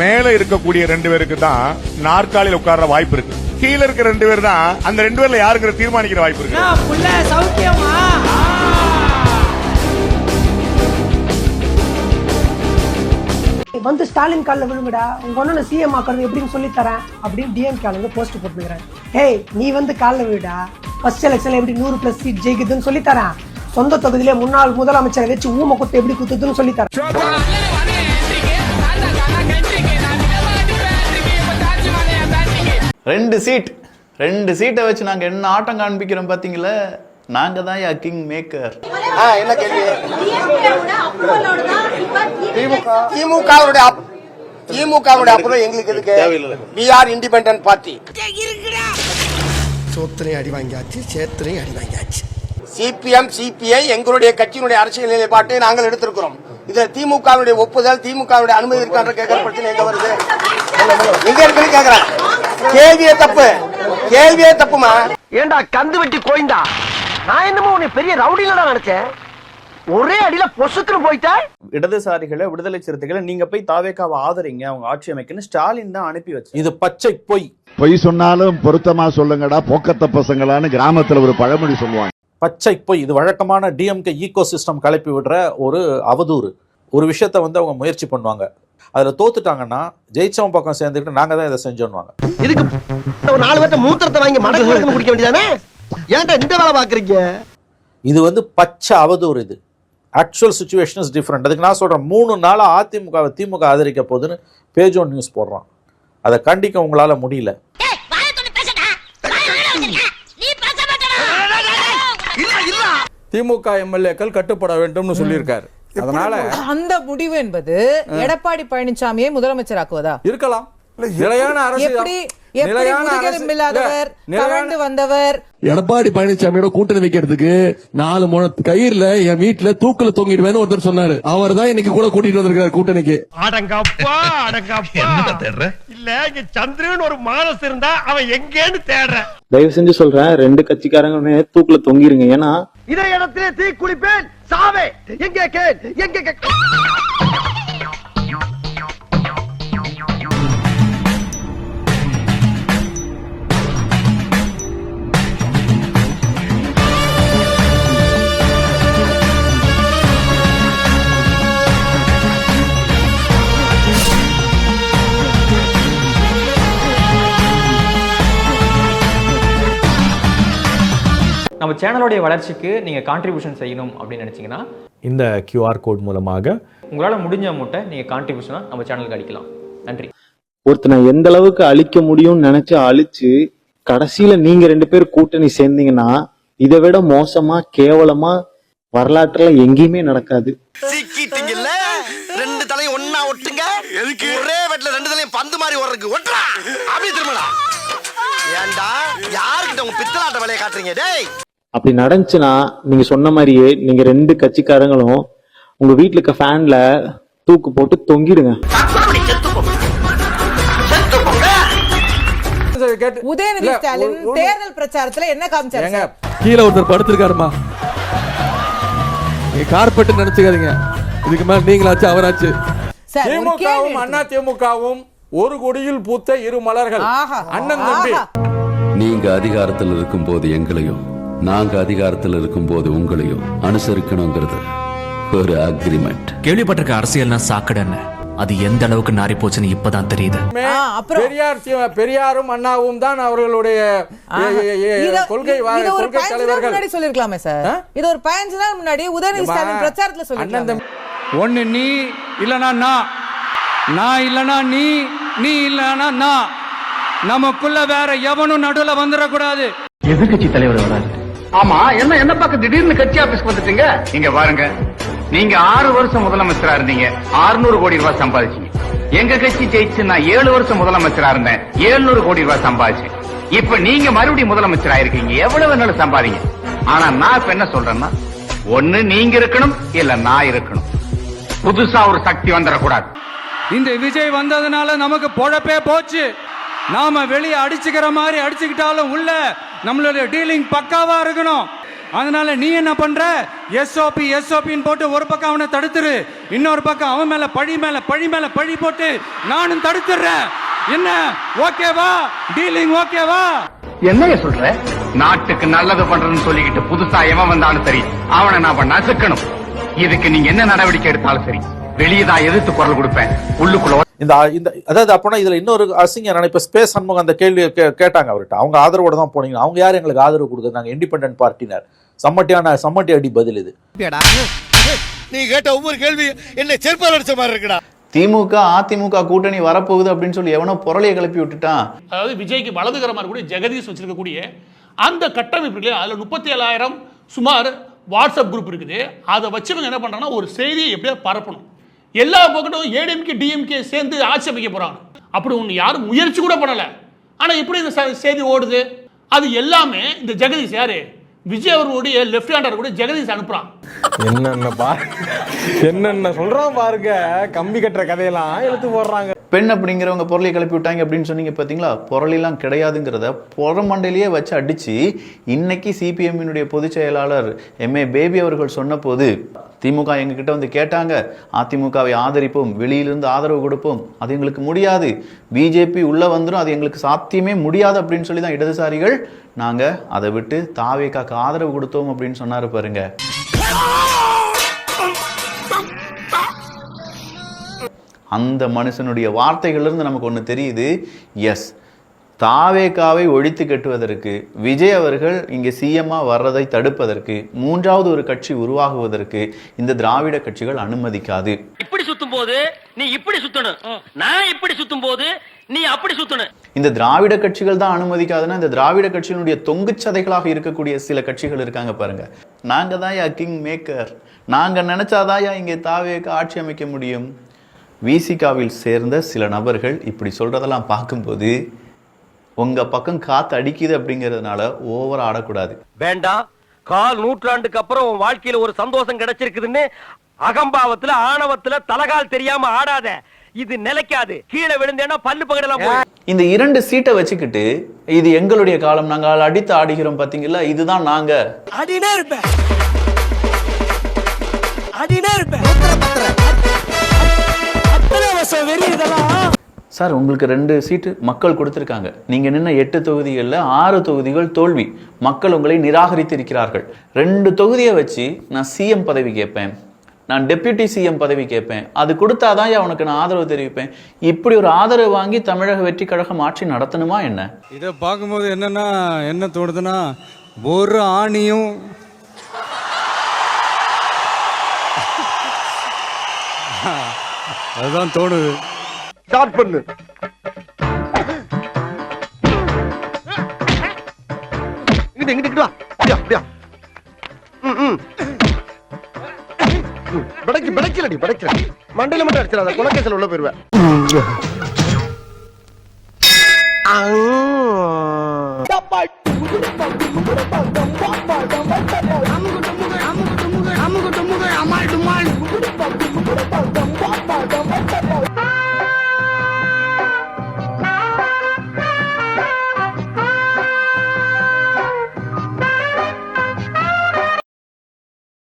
மேல இருக்கக்கூடிய 2 பேருக்கு தான் நாற்காலியில் உட்கார்ற வாய்ப்பு இருக்கு. கீழ இருக்க 2 பேர் தான் அந்த 2 பேர்ல யாருங்கிற தீர்மானிக்கிற வாய்ப்பு இருக்கு. வந்து ஸ்டாலின் காலில் விழுங்கடா, உங்க ஒன்னு சிஎம் ஆக்குறது எப்படின்னு சொல்லி தரேன் அப்படின்னு டிஎம்கே ஆளுங்க போஸ்ட் போட்டுக்கிறாங்க. ஏய், நீ வந்து காலில் விழுடா, ஃபர்ஸ்ட் எலெக்ஷன்ல எப்படி 100+ சீட் ஜெயிக்குதுன்னு சொல்லி தரேன். சொந்த தொகுதியிலே முன்னாள் முதலமைச்சரை வச்சு ஊமை குத்து எப்படி குத்துதுன்னு சொல்லி தரேன். 2 சீட்டை வச்சு நாங்க என்ன ஆட்டம் காண்பிக்கிறோம் பாத்தீங்களா? நாங்க தான் கிங் மேக்கர். என்ன கேள்வி? திமுகவுடைய அப்புறம் எங்களுக்கு எதுக்கு? we are independent party. சோத்திரையும் அடி வாங்கியாச்சு, சேத்திரையும் அடி வாங்கியாச்சு. சிபிஎம் சிபிஐ எங்களுடைய கட்சியினுடைய அரசியல் நிலைப்பாட்டை நாங்கள் எடுத்திருக்கிறோம். இதுல திமுகவுடைய ஒப்புதல், திமுகவுடைய அனுமதி இருக்கான்ற கேட்கிற பிரச்சனை எங்க வருது? எங்க இருக்குன்னு கேக்குறேன். கேள்வியே தப்புமா? ஏண்டா கந்து வெட்டி கோயிந்தா, நான் என்னமோ உன்னை பெரிய ரவுடிலடா நினைச்சேன். ஒரே அடியில பொசுக்குன்னு போயிட்டா. இடதுசாரிகளை, விடுதலை சிறுத்தைகளை நீங்க போய் தாவேக்காவை ஆதரிங்க, அவங்க ஆட்சி அமைக்கணும் ஸ்டாலின் தான் அனுப்பி வச்சு. இது பச்சை பொய். பொய் சொன்னாலும் பொருத்தமா சொல்லுங்கடா போக்கத்த பசங்களான்னு கிராமத்துல ஒரு பழமொழி சொல்லுவாங்க. பச்சை பொய். இது வழக்கமான டிஎம்கே ஈகோ சிஸ்டம் கிளப்பி விடுற ஒரு அவதூறு. ஒரு விஷயத்த வந்து அவங்க முயற்சி பண்ணுவாங்க, அதுல தோத்துட்டாங்கன்னா ஜெயிச்சவன் பக்கம் சேர்ந்துக்கிட்டு நாங்க தான் இதை செஞ்சோன்னுவாங்க. இதுக்கு ஒரு 4 பேர்ட்ட மூத்திரத்தை வாங்கி மடக்கு குடிக்க வேண்டியதானே? ஏன்டா இந்த வேலை பாக்குறீங்க? இது வந்து பச்சை அவதூறு. இது ஆக்சுவல் சிச்சுவேஷன் இஸ் டிஃபரெண்ட். அதுக்கு நான் சொல்றேன், 3 நாளா அதிமுக திமுக ஆதரிக்க போதுன்னு பேஜ் ஒன் நியூஸ் போடுறான். அதை கண்டிக்க உங்களால முடியல. திமுக எம்எல்ஏக்கள் கட்டுப்பட வேண்டும் சொல்லியிருக்காரு. அதனால அந்த முடிவு என்பது எடப்பாடி பழனிசாமியை முதலமைச்சராக்குவதா இருக்கலாம். நிலையான வந்தவர் எடப்பாடி பழனிசாமியோட கூட்டணி வைக்கிறதுக்கு 4 முழ கயிறுல என் வீட்டுல தூக்குல தொங்கிடுவேன்னு ஒருத்தர் சொன்னாரு. அவர் தான் இன்னைக்கு கூட கூட்டிட்டு வந்திருக்காரு கூட்டணிக்கு. அடங்கப்பா இல்ல, இங்க சந்திரன் ஒரு மானஸ் இருந்தா அவன் எங்கேன்னு தேடுற. தயவு செஞ்சு சொல்றேன், 2 கட்சிக்காரங்க தூக்குல தொங்கிருங்க. ஏன்னா இதே இடத்திலே தீ குளிப்பேன் சாவே. எங்க நம்ம சேனலோடைய வளர்ச்சிக்கு நீங்க கான்ட்ரிபியூஷன் செய்யணும் அப்படின்னு நினைச்சீங்கன்னா இந்த QR கோட் மூலமாக உங்களால முடிஞ்ச அமௌண்ட்டை நீங்க கான்ட்ரிபியூஷனா நம்ம சேனலுக்கு அளிக்கலாம். நன்றி. ஒருத்தனை எந்த அளவுக்கு அழிக்க முடியும்னு நினைச்சு அழிச்சு கடைசியில நீங்க 2 பேர் கூட்டணி சேர்ந்தீங்கன்னா இதை விட மோசமா கேவலமா வரலாற்றுல எங்கேயுமே நடக்காது. சிக்கிட்டீங்கல்ல, 2 தலையும் ஒண்ணா ஒட்டுங்க. எதுக்கு? ஒரே வெட்ல 2 தலையும் பந்து மாதிரி ஓடுறதுக்கு. ஒட்டா அப்படி திரும்படா. ஏண்டா யார்கிட்ட உங்க பித்தலாட்ட வேலையை காட்டுறீங்க? டேய், அப்படி நடந்துச்சுன்னா நீங்க சொன்ன மாதிரியே நீங்க 2 கட்சிக்காரங்களும் உங்க வீட்டுல இருக்க ஃபேன்ல தூக்கு போட்டு தொங்கிடுங்க. உதயநிதி ஸ்டாலின் தேர்தல் பிரச்சாரத்துல என்ன காமிச்சாங்க? கீழே ஒருத்தர் படுத்திருக்காருமா, நீங்க கார்பெட் நினைச்சுக்காதீங்க. இதுக்கு மேல நீங்களாச்சு அவராச்சு. திமுகவும் அண்ணா திமுகவும் ஒரு கொடியில் பூத்த 2 மலர்கள். அண்ணன் தம்பி. நீங்க அதிகாரத்தில் இருக்கும் போது எங்களையும், நாங்க அதிகாரத்தில் இருக்கும் போது உங்களையும் அனுசரிக்கணுங்கிறது ஒரு அக்ரிமெண்ட். கேள்விப்பட்டிருக்க அரசியல்னா சாக்கடைன்னு, அது எந்த அளவுக்கு நாரி போச்சுன்னு இப்பதான் தெரியுது. பெரியாரும் அண்ணாவும் தான் அவர்களுடைய கொள்கை தலைவர்கள். சொல்லிருக்கலாமே சார், இது ஒரு 15 நாள் முன்னாடி உதயநிதி ஸ்டாலின் பிரச்சாரத்துல சொல்லிருக்காங்க. ஒன்னு நீ இல்லனா நான் இல்லனா நீ இல்லனா நான், நமக்குள்ள வேற எவனும் நடுவுல வந்துடக்கூடாது. எதிர்கட்சி தலைவர் வராது. ஆமா, என்ன பார்க்க திடீர்னு கட்சி ஆபீஸ்க்கு வந்துட்டீங்க? இங்க பாருங்க, நீங்க 6 வருஷம் முதலமைச்சரா இருந்தீங்க, 600 கோடி ரூபாய் சம்பாதிச்சீங்க. எங்க கட்சி ஜெயிச்சு நான் 7 வருஷம் முதலமைச்சரா இருந்தேன், 700 கோடி ரூபாய் சம்பாதிச்சேன். இப்ப நீங்க மறுபடியும் முதலமைச்சரா இருக்கீங்க, எவ்வளவு வேணாலும் சம்பாதிங்க. ஆனா நான் இப்ப என்ன சொல்றேன்னா, ஒண்ணு நீங்க இருக்கணும், இல்ல நான் இருக்கணும். புதுசா ஒரு சக்தி வந்துடக்கூடாது. இந்த விஜய் வந்ததுனால நமக்கு பொழப்பே போச்சு. நாம வெளியே அடிச்சுக்கிற மாதிரி அடிச்சுக்கிட்டாலும் உள்ள நம்மளுடைய டீலிங் பக்காவா இருக்கணும். அதனால நீ என்ன பண்ற? எஸ்ஓபின்னு போட்டு ஒரு பக்கம் அவனை தடுத்துரு, இன்னொரு பக்கம் அவன் மேல பழி போட்டு நானும் தடுத்துறேன். என்ன ஓகேவா? டீலிங் ஓகேவா? என்னைய சொல்ற? நாட்டுக்கு நல்லது பண்றதுன்னு சொல்லிக்கிட்டு புதுசா எவன் வந்தாலும் சரி அவனை நான் நசுக்கணும். இதுக்கு நீங்க என்ன நடவடிக்கை எடுத்தாலும் சரி வெளியே தான் எதிர்த்து குரல் கொடுப்பேன். உள்ளுக்குள்ள இந்த அதாவது அப்பனா இதுல இன்னொரு அசிங்க என்னன்னா, இப்ப ஸ்பேஸ் சண்முகம் அந்த கேள்வி கேட்டாங்க அவர்கிட்ட. அவங்க ஆதரவோட தான் போனீங்க. அவங்க யார் எங்களுக்கு ஆதரவு கொடுக்குறது? நாங்க இண்டிபெண்டன்ட் பார்ட்டினர். சம்மட்டி அடி பதில் இது. நீ கேட்ட ஒவ்வொரு கேள்வி என்ன செருப்பால் அடிச்ச மாதிரி இருக்குடா. திமுக அதிமுக கூட்டணி வரப்போகுது அப்படின்னு சொல்லி எவனோ பொருளையை கிளப்பி விட்டுட்டான். அதாவது விஜய்க்கு வலதுகரமா இருக்கக்கூடிய ஜெகதீஷ் வச்சிருக்கக்கூடிய அந்த கட்டமைப்பு, அதுல 37,000 சுமார் வாட்ஸ்அப் குரூப் இருக்குது. அதை வச்சவங்க என்ன பண்றாங்கன்னா ஒரு செய்தியை எப்படியா பரப்பணும். எல்லா பக்கத்தும் ஏடிஎம்கே டிஎம்கே சேர்ந்து ஆட்சி அமைக்க போறாங்க. அப்படி ஒன்று யாரும் முயற்சி கூட பண்ணல. ஆனா எப்படி இந்த செய்தி ஓடுது? அது எல்லாமே இந்த ஜெகதீஷ் யாரு, விஜய் அவர்களுடைய லெஃப்ட் ஹேண்டர் கூட ஜெகதீஷ் அனுப்புறான். என்னென்ன சொல்றான் பாருங்க, கம்பி கட்டுற கதையெல்லாம் எடுத்து போடுறாங்க. பெண் அப்படிங்கிறவங்க பொருளை கிளப்பி விட்டாங்க அப்படின்னு சொன்னீங்க பார்த்தீங்களா? பொருளெல்லாம் கிடையாதுங்கிறத புறமண்டையிலேயே வச்சு அடிச்சு இன்னைக்கு சிபிஎம்மினுடைய பொதுச் செயலாளர் எம்ஏ பேபி அவர்கள் சொன்ன போது திமுக எங்ககிட்ட வந்து கேட்டாங்க, அதிமுகவை ஆதரிப்போம், வெளியிலிருந்து ஆதரவு கொடுப்போம், அது எங்களுக்கு முடியாது, பிஜேபி உள்ள வந்துடும், அது எங்களுக்கு சாத்தியமே முடியாது அப்படின்னு சொல்லி தான் இடதுசாரிகள் நாங்க அதை விட்டு தாவேக்காக்கு ஆதரவு கொடுத்தோம் அப்படின்னு சொன்னாரு பாருங்க. அந்த மனுஷனுடைய வார்த்தைகளிலிருந்து நமக்கு ஒன்று தெரியுது. எஸ், தாவேக்காவை ஒழித்து கட்டுவதற்கு, விஜய் அவர்கள் இங்கே சிஎம்மா வர்றதை தடுப்பதற்கு, மூன்றாவது ஒரு கட்சி உருவாகுவதற்கு இந்த திராவிட கட்சிகள் அனுமதிக்காது. இப்படி சுத்தும் போது நீ இப்படி சுத்தணும், நான் இப்படி சுத்தும் போது நீ அப்படி சுத்தணும். இந்த திராவிட கட்சிகள் தான் அனுமதிக்காதுன்னா, இந்த திராவிட கட்சியினுடைய தொங்கு சதைகளாக இருக்கக்கூடிய சில கட்சிகள் இருக்காங்க பாருங்க. நாங்க தான் யா கிங் மேக்கர், நாங்க நினைச்சாதான் இங்கே தாவேக்கா ஆட்சி அமைக்க முடியும். விசிகாவில் சேர்ந்த சில நபர்கள் இப்படி சொல்றதெல்லாம் பார்க்கும்போது உங்க பக்கம் காத்து அடிக்குது அப்படிங்கிறதுனால ஓவரா ஆடக்கூடாது. வேண்டாம், 1/4 நூற்றாண்டுக்கு அப்புறம் உன் வாழ்க்கையில ஒரு சந்தோஷம் கிடைச்சிருக்குதுன்னு அகம்பாவத்துல ஆணவத்துல தலகால் தெரியாம ஆடாத. இது நிலைக்காது. கீழே விழுந்தேன்னா பல்லு பகடலாம். இந்த 2 சீட்டை வச்சுக்கிட்டு இது எங்களுடைய காலம், நாங்கள் அடித்து ஆடுகிறோம் பாத்தீங்களா, இதுதான் நாங்க. அடினே இருப்பேன். சார், உங்களுக்கு 2 சீட்டு மக்கள் கொடுத்திருக்காங்க. நீங்க நின்ன 8 தொகுதிகளில் 6 தொகுதிகள் தோல்வி. மக்கள் உங்களை நிராகரித்து இருக்கிறார்கள். 2 தொகுதியை வச்சு நான் சிஎம் பதவி கேட்பேன், நான் டெப்யூட்டி சிஎம் பதவி கேட்பேன், அது கொடுத்தாதான் அவனுக்கு நான் ஆதரவு தெரிவிப்பேன். இப்படி ஒரு ஆதரவு வாங்கி தமிழக வெற்றி கழகம் ஆட்சி நடத்தணுமா என்ன? இதை பார்க்கும்போது என்ன தோணுதுன்னா, ஒரு ஆணியும் அதுதான் தோணுது. ஸ்டார்ட் பண்ணு. இங்கிட்டு வா. அப்படியா படைக்கலடி மண்டையில மட்டும் அடிச்சிடாத, கொலைகேஸ்ல உள்ள போயிருவேன்.